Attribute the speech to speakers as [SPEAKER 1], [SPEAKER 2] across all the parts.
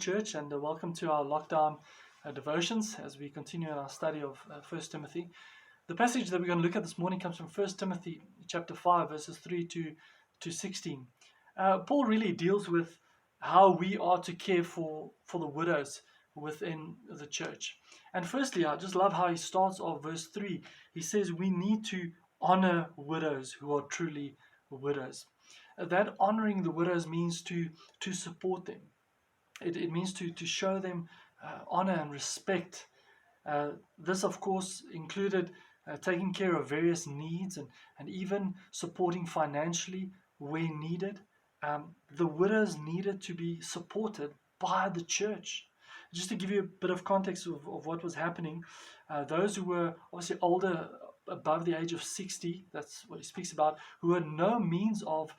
[SPEAKER 1] church, and welcome to our lockdown devotions as we continue in our study of 1 Timothy. The passage that we're going to look at this morning comes from 1 Timothy chapter 5, verses 3 to 16. Paul really deals with how we are to care for the widows within the church. And firstly, I just love how he starts off verse 3. He says we need to honor widows who are truly widows. That honoring the widows means to support them. It means to show them honor and respect. This, of course, included taking care of various needs and even supporting financially where needed. The widows needed to be supported by the church. Just to give you a bit of context of what was happening, those who were obviously older, above the age of 60, that's what he speaks about, who had no means of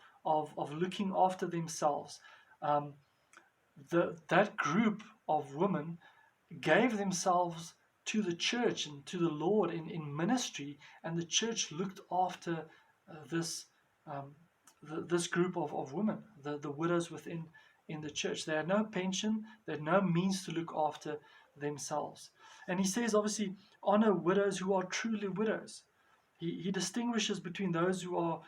[SPEAKER 1] looking after themselves. That group of women gave themselves to the church and to the Lord in ministry, and the church looked after this group of women, the widows within the church. They had no pension, they had no means to look after themselves. And he says, obviously, honor widows who are truly widows. He distinguishes between those who are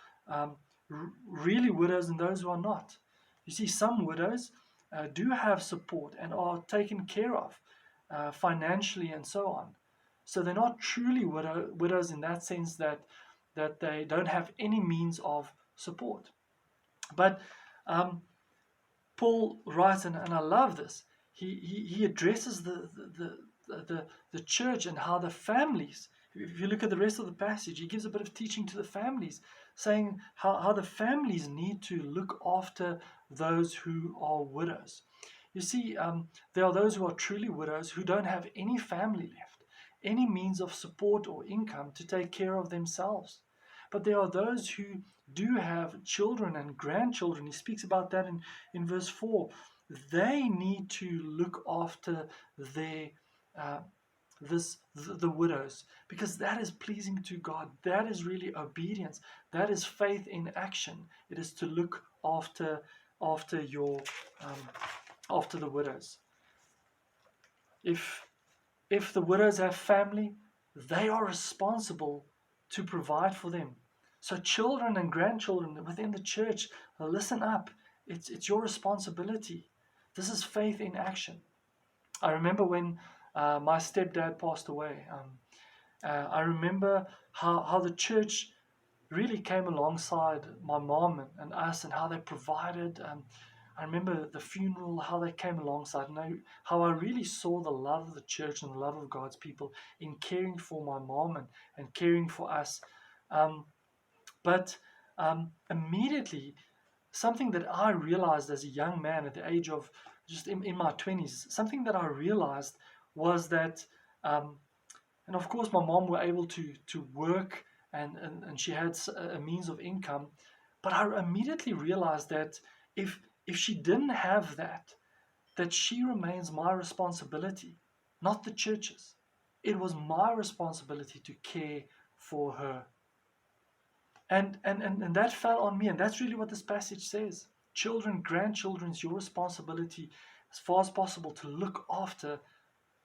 [SPEAKER 1] really widows and those who are not. You see, some widows do have support and are taken care of financially and so on. So they're not truly widows in that sense that they don't have any means of support. But Paul writes, and I love this, he addresses the church and how the families, if you look at the rest of the passage, he gives a bit of teaching to the families, saying how the families need to look after those who are widows. You see, there are those who are truly widows who don't have any family left, any means of support or income to take care of themselves. But there are those who do have children and grandchildren. He speaks about that in verse 4. They need to look after the widows, because that is pleasing to God. That is really obedience. That is faith in action. It is to look after the widows. If the widows have family, they are responsible to provide for them. So children and grandchildren within the church, listen up. It's your responsibility. This is faith in action. I remember when my stepdad passed away. I remember how the church really came alongside my mom and us, and how they provided. I remember the funeral, how they came alongside, and how I really saw the love of the church and the love of God's people in caring for my mom and caring for us. But immediately, something that I realized as a young man at the age of just in my 20s, something that I realized was that, and of course my mom were able to work and she had a means of income, but I immediately realized that if she didn't have that she remains my responsibility, not the church's. It was my responsibility to care for her. And that fell on me, and that's really what this passage says. Children, grandchildren, it's your responsibility as far as possible to look after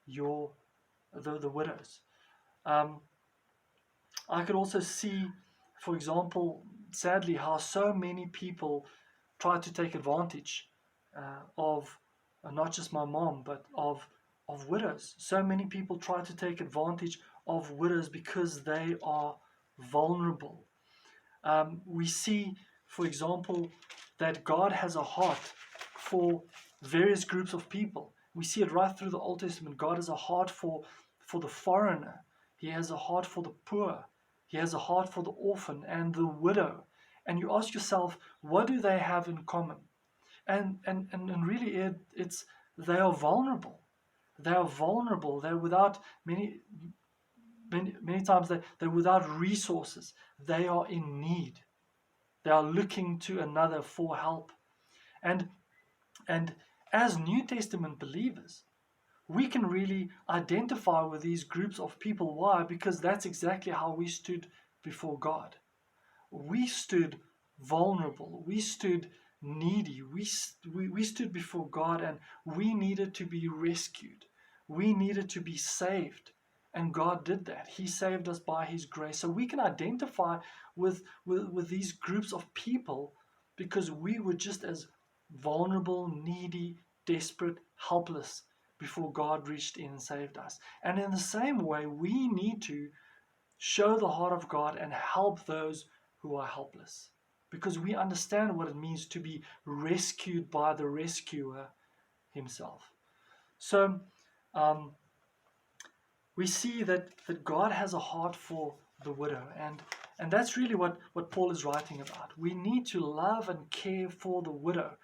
[SPEAKER 1] the widows. I could also see, for example, sadly, how so many people try to take advantage of not just my mom, but of widows. So many people try to take advantage of widows because they are vulnerable. We see, for example, that God has a heart for various groups of people. We see it right through the Old Testament. God has a heart for the foreigner. He has a heart for the poor. He has a heart for the orphan and the widow. And you ask yourself, what do they have in common? And really, it's they are vulnerable. They are vulnerable. They're without many times they're without resources. They are in need. They are looking to another for help. And as New Testament believers, we can really identify with these groups of people. Why? Because that's exactly how we stood before God. We stood vulnerable. We stood needy. We stood before God and we needed to be rescued. We needed to be saved. And God did that. He saved us by His grace. So we can identify with these groups of people because we were just as vulnerable, needy, desperate, helpless before God reached in and saved us. And in the same way, we need to show the heart of God and help those who are helpless because we understand what it means to be rescued by the rescuer Himself. So, we see that God has a heart for the widow, and that's really what Paul is writing about. We need to love and care for the widow,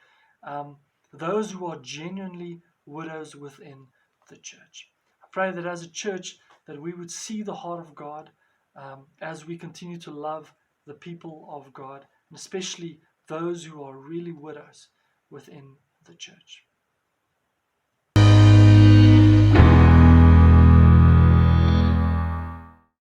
[SPEAKER 1] um, those who are genuinely widows within the church. I pray that as a church that we would see the heart of God as we continue to love the people of God, and especially those who are really widows within the church.